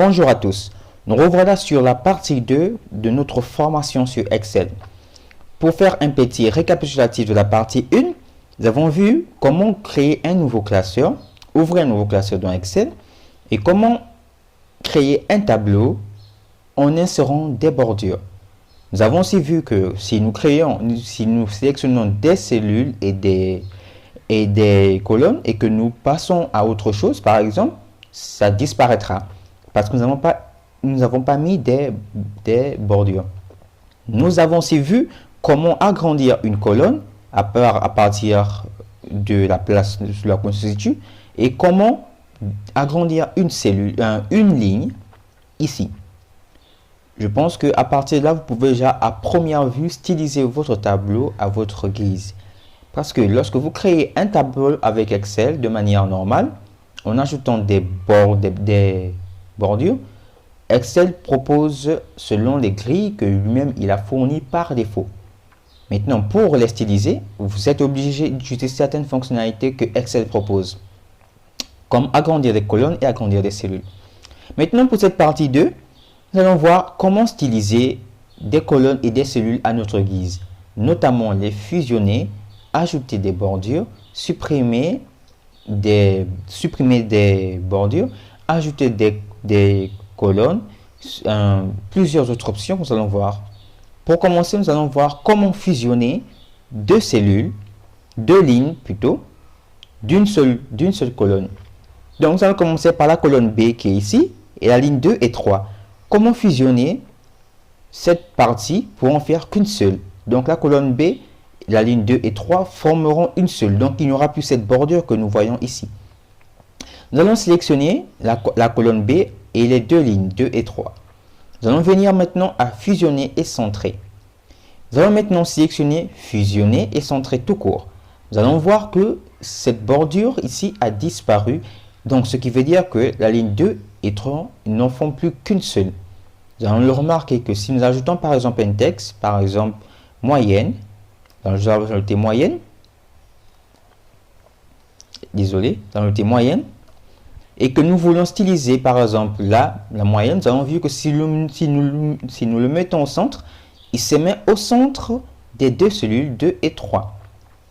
Bonjour à tous, nous revoilà sur la partie 2 de notre formation sur Excel. Pour faire un petit récapitulatif de la partie 1, nous avons vu comment créer un nouveau classeur, ouvrir un nouveau classeur dans Excel et comment créer un tableau en insérant des bordures. Nous avons aussi vu que si nous sélectionnons des cellules et des colonnes et que nous passons à autre chose, par exemple, ça disparaîtra parce que nous n'avons pas mis des bordures. Nous avons aussi vu comment agrandir une colonne à partir de la place sur laquelle on se situe et comment agrandir une ligne ici. Je pense qu'à partir de là, vous pouvez déjà à première vue styliser votre tableau à votre guise. Parce que lorsque vous créez un tableau avec Excel de manière normale, en ajoutant des bordures, Excel propose selon les grilles que lui-même il a fournies par défaut. Maintenant, pour les styliser, vous êtes obligé d'utiliser certaines fonctionnalités que Excel propose, comme agrandir des colonnes et agrandir des cellules. Maintenant, pour cette partie 2, nous allons voir comment styliser des colonnes et des cellules à notre guise, notamment les fusionner, ajouter des bordures, supprimer des bordures, ajouter des colonnes, plusieurs autres options que nous allons voir. Pour commencer, nous allons voir comment fusionner deux lignes plutôt, d'une seule colonne. Donc, nous allons commencer par la colonne B qui est ici et la ligne 2 et 3. Comment fusionner cette partie pour en faire qu'une seule? Donc, la colonne B, la ligne 2 et 3 formeront une seule. Donc, il n'y aura plus cette bordure que nous voyons ici. Nous allons sélectionner la colonne B et les deux lignes 2 et 3. Nous allons venir maintenant à fusionner et centrer. Nous allons maintenant sélectionner fusionner et centrer tout court. Nous allons voir que cette bordure ici a disparu. Donc, ce qui veut dire que la ligne 2 et 3 n'en font plus qu'une seule. Nous allons le remarquer que si nous ajoutons par exemple un texte, par exemple moyenne, nous allons ajouter moyenne, et que nous voulons styliser par exemple la moyenne, nous avons vu que si nous le mettons au centre, il se met au centre des deux cellules 2 et 3.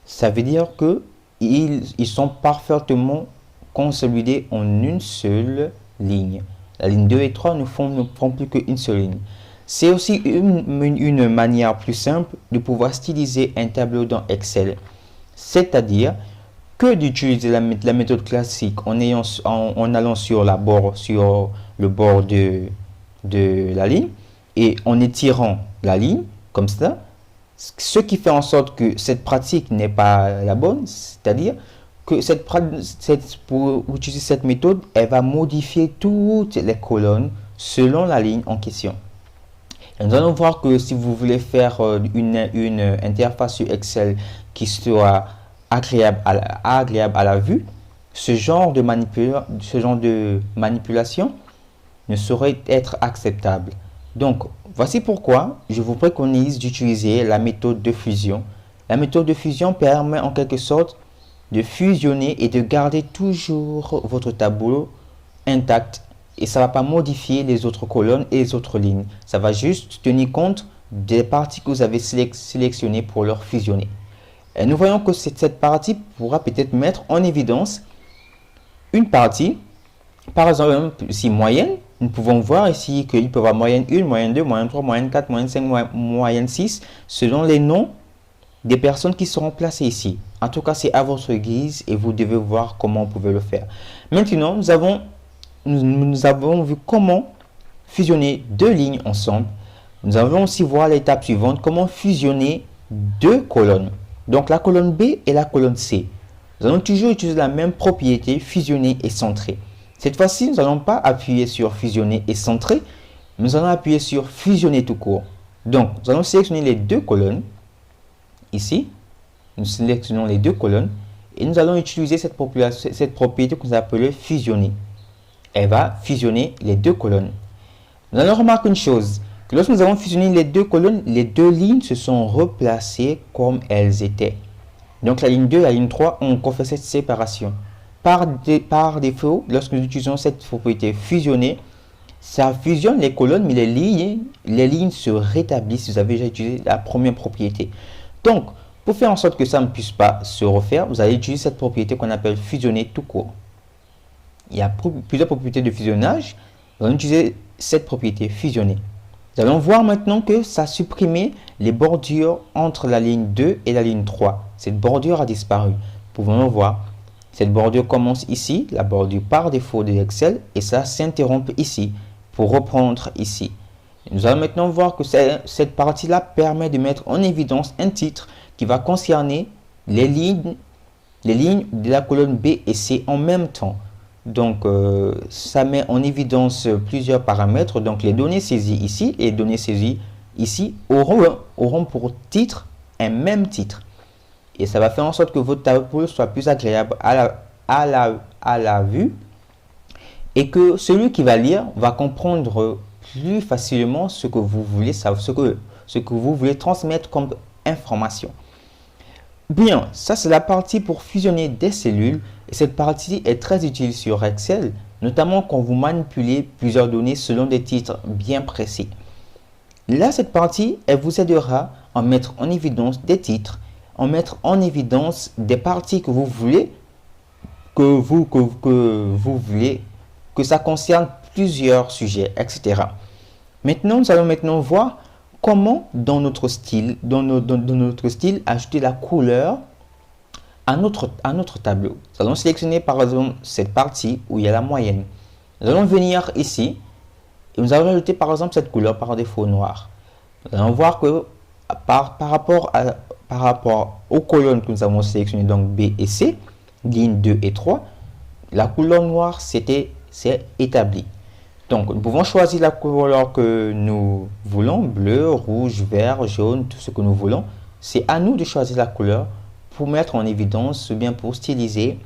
Ça veut dire que ils sont parfaitement consolidés en une seule ligne. La ligne 2 et 3 ne font plus qu'une seule ligne. C'est aussi une manière plus simple de pouvoir styliser un tableau dans Excel. C'est-à-dire que d'utiliser la méthode classique en allant sur le bord de la ligne et en étirant la ligne comme ça, ce qui fait en sorte que cette pratique n'est pas la bonne, c'est-à-dire que pour utiliser cette méthode, elle va modifier toutes les colonnes selon la ligne en question. Et nous allons voir que si vous voulez faire une interface sur Excel qui soit agréable à la vue, ce genre de manipulation ne saurait être acceptable. Donc, voici pourquoi je vous préconise d'utiliser la méthode de fusion. La méthode de fusion permet en quelque sorte de fusionner et de garder toujours votre tableau intact et ça ne va pas modifier les autres colonnes et les autres lignes. Ça va juste tenir compte des parties que vous avez sélectionnées pour leur fusionner. Et nous voyons que cette partie pourra peut-être mettre en évidence une partie, par exemple, si moyenne, nous pouvons voir ici qu'il peut y avoir moyenne 1, moyenne 2, moyenne 3, moyenne 4, moyenne 5, moyenne 6, selon les noms des personnes qui seront placées ici. En tout cas, c'est à votre guise et vous devez voir comment vous pouvez le faire. Maintenant, nous avons vu comment fusionner deux lignes ensemble. Nous allons aussi voir l'étape suivante, comment fusionner deux colonnes. Donc, la colonne B et la colonne C. Nous allons toujours utiliser la même propriété, fusionner et centrer. Cette fois-ci, nous n'allons pas appuyer sur fusionner et centrer. Nous allons appuyer sur fusionner tout court. Donc, nous allons sélectionner les deux colonnes. Ici, nous sélectionnons les deux colonnes et nous allons utiliser cette propriété que nous appelons fusionner. Elle va fusionner les deux colonnes. Nous allons remarquer une chose, que lorsque nous avons fusionné les deux colonnes, les deux lignes se sont replacées comme elles étaient. Donc la ligne 2 et la ligne 3 ont encore fait cette séparation. Par défaut, lorsque nous utilisons cette propriété fusionner, Ça fusionne les colonnes, mais les lignes se rétablissent. Vous avez déjà utilisé la première propriété. Donc, pour faire en sorte que ça ne puisse pas se refaire, vous allez utiliser cette propriété qu'on appelle fusionner tout court. Il y a plusieurs propriétés de fusionnage. Nous allons utiliser cette propriété fusionner. Nous allons voir maintenant que ça a supprimé les bordures entre la ligne 2 et la ligne 3. Cette bordure a disparu. Pouvons-le voir. Cette bordure commence ici, la bordure par défaut de Excel, et ça s'interrompt ici pour reprendre ici. Nous allons maintenant voir que cette partie-là permet de mettre en évidence un titre qui va concerner les lignes de la colonne B et C en même temps. Donc, ça met en évidence plusieurs paramètres. Donc, les données saisies ici et les données saisies ici auront pour titre un même titre. Et ça va faire en sorte que votre tableau soit plus agréable à la vue et que celui qui va lire va comprendre plus facilement ce que vous voulez savoir, ce que vous voulez transmettre comme information. Bien, ça c'est la partie pour fusionner des cellules et cette partie est très utile sur Excel, notamment quand vous manipulez plusieurs données selon des titres bien précis. Là, cette partie, elle vous aidera à mettre en évidence des titres, à mettre en évidence des parties que vous voulez, que ça concerne plusieurs sujets, etc. Maintenant, nous allons voir comment dans notre style, ajouter la couleur à notre tableau. Nous allons sélectionner par exemple cette partie où il y a la moyenne. Nous allons venir ici et nous allons ajouter par exemple cette couleur par défaut noir. Nous allons voir que par rapport aux colonnes que nous avons sélectionnées, donc B et C, lignes 2 et 3, la couleur noire c'est établi. Donc, nous pouvons choisir la couleur que nous voulons, bleu, rouge, vert, jaune, tout ce que nous voulons. C'est à nous de choisir la couleur pour mettre en évidence ou bien pour styliser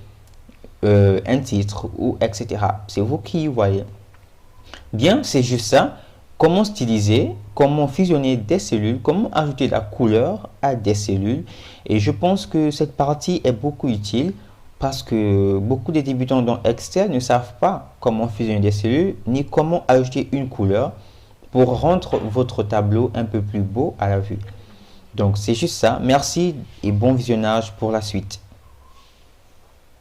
un titre ou etc. C'est vous qui voyez. Bien, c'est juste ça. Comment styliser, comment fusionner des cellules, comment ajouter la couleur à des cellules. Et je pense que cette partie est beaucoup utile parce que beaucoup de débutants dans Excel ne savent pas comment fusionner des cellules ni comment ajouter une couleur pour rendre votre tableau un peu plus beau à la vue. Donc c'est juste ça. Merci et bon visionnage pour la suite.